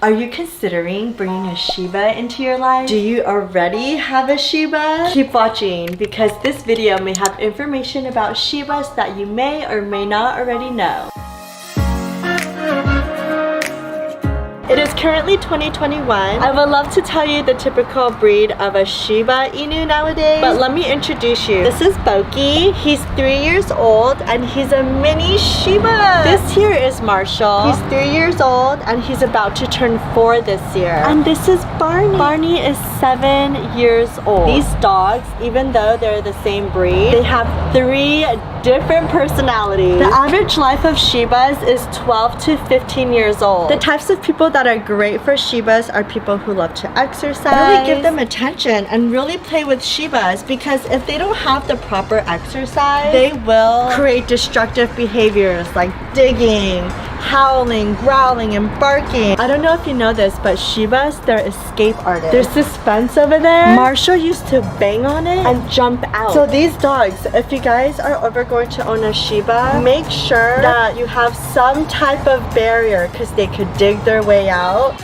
Are you considering bringing a Shiba into your life? Do you already have a Shiba? Keep watching because this video may have information about Shibas that you may or may not already know. It is currently 2021. I would love to tell you the typical breed of a Shiba Inu nowadays, but let me introduce you. This is Boki. He's 3 years old and he's a mini Shiba. This here is Marshall. He's 3 years old and he's about to turn 4 this year. And this is Barney. Barney is 7 years old. These dogs, even though they're the same breed, they have 3 different personalities. The average life of Shibas is 12 to 15 years old. The types of people that are great for Shibas are people who love to exercise, really give them attention, and really play with Shibas, because if they don't have the proper exercise, they will create destructive behaviors like digging, howling, growling, and barking. I don't know if you know this, but Shibas, they're escape artists. There's this fence over there. Marshall used to bang on it and jump out. So these dogs, if you guys are ever going to own a Shiba, make sure that you have some type of barrier because they could dig their way out.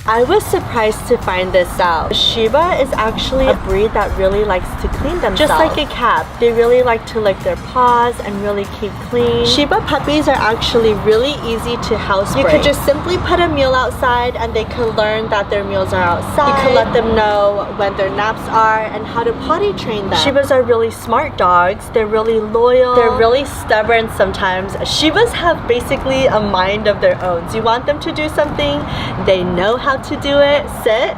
I was surprised to find this out. Shiba is actually a breed that really likes to clean themselves. Just like a cat, they really like to lick their paws and really keep clean. Shiba puppies are actually really easy to housebreak. You could just simply put a meal outside and they can learn that their meals are outside. You can let them know when their naps are and how to potty train them. Shibas are really smart dogs. They're really loyal. They're really stubborn sometimes. Shibas have basically a mind of their own. So you want them to do something, they know how to do it. Sit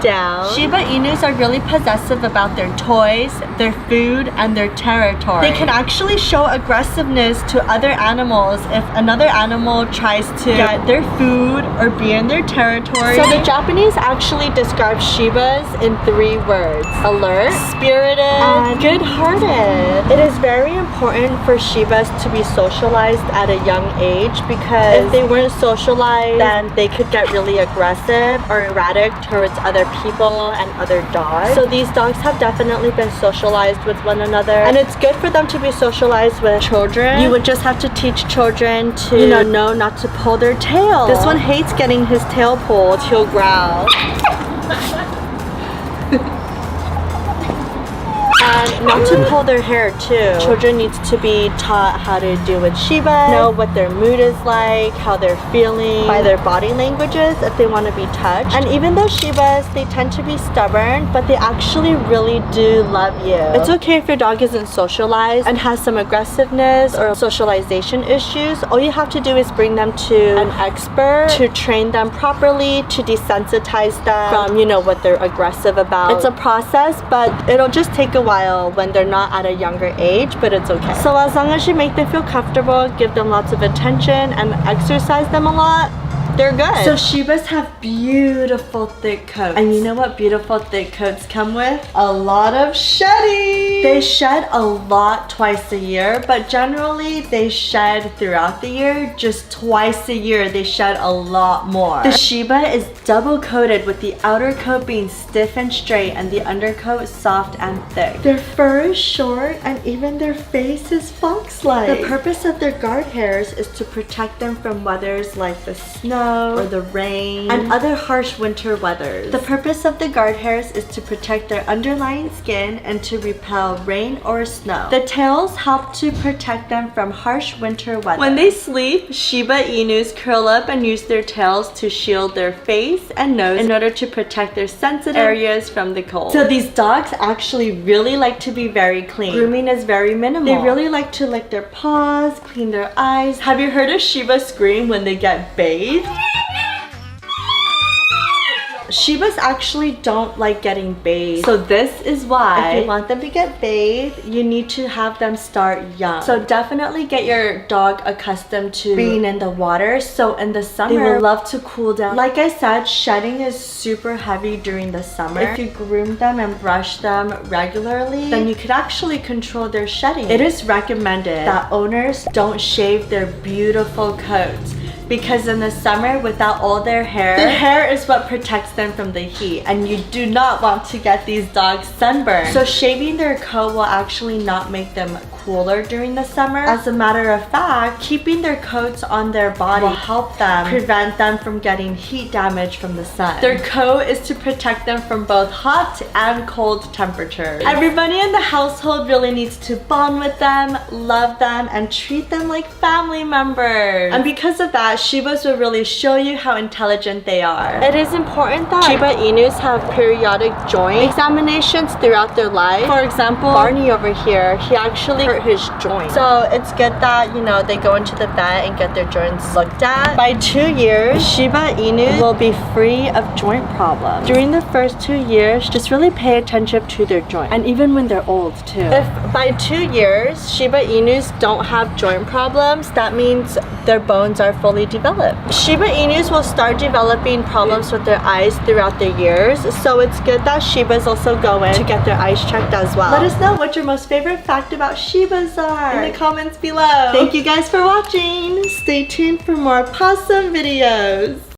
down. Shiba Inus are really possessive about their toys, their food, and their territory. They can actually show aggressiveness to other animals if another animal tries to get their food or be in their territory. So the Japanese actually describe Shibas in 3 words: alert, spirited, and good-hearted. It is very important for Shibas to be socialized at a young age, because if they weren't socialized, then they could get really aggressive or erratic towards other people and other dogs. So these dogs have definitely been socialized with one another, and it's good for them to be socialized with children. You would just have to teach children to know not to pull their tail. This one hates getting his tail pulled. He'll growl. And not to pull their hair too. Children need to be taught how to deal with Shiba, know what their mood is like, how they're feeling, by their body languages if they want to be touched. And even though Shibas, they tend to be stubborn, but they actually really do love you. It's okay if your dog isn't socialized and has some aggressiveness or socialization issues. All you have to do is bring them to an expert to train them properly, to desensitize them from, what they're aggressive about. It's a process, but it'll just take a while when they're not at a younger age, but it's okay. So as long as you make them feel comfortable, give them lots of attention, and exercise them a lot, they're good. So Shibas have beautiful thick coats. And you know what beautiful thick coats come with? A lot of shedding. They shed a lot twice a year, but generally they shed throughout the year. Just twice a year they shed a lot more. The Shiba is double coated, with the outer coat being stiff and straight and the undercoat soft and thick. Their fur is short and even their face is fox-like. The purpose of their guard hairs is to protect them from weathers like the snow or the rain and other harsh winter weathers. The purpose of the guard hairs is to protect their underlying skin and to repel rain or snow. The tails help to protect them from harsh winter weather. When they sleep, Shiba Inus curl up and use their tails to shield their face and nose in order to protect their sensitive areas from the cold. So these dogs actually really like to be very clean. Grooming is very minimal. They really like to lick their paws, clean their eyes. Have you heard a Shiba scream when they get bathed? Shibas actually don't like getting bathed. So this is why, if you want them to get bathed, you need to have them start young. So definitely get your dog accustomed to being in the water. So in the summer, they will love to cool down. Like I said, shedding is super heavy during the summer. If you groom them and brush them regularly, then you could actually control their shedding. It is recommended that owners don't shave their beautiful coats, because in the summer, without all their hair is what protects them from the heat, and you do not want to get these dogs sunburned. So shaving their coat will actually not make them cooler during the summer. As a matter of fact, keeping their coats on their body will help them prevent them from getting heat damage from the sun. Their coat is to protect them from both hot and cold temperatures. Everybody in the household really needs to bond with them, love them, and treat them like family members. And because of that, Shibas will really show you how intelligent they are. It is important that Shiba Inus have periodic joint examinations throughout their life. For example, Barney over here, he actually hurt his joint. So it's good that, you know, they go into the vet and get their joints looked at. By 2 years, Shiba Inu will be free of joint problems. During the first 2 years, just really pay attention to their joint. And even when they're old too. If by 2 years, Shiba Inus don't have joint problems, that means their bones are fully developed. Shiba Inus will start developing problems with their eyes throughout the years, so it's good that Shibas also go in to get their eyes checked as well. Let us know what your most favorite fact about Shibas are in the comments below. Thank you guys for watching. Stay tuned for more possum videos.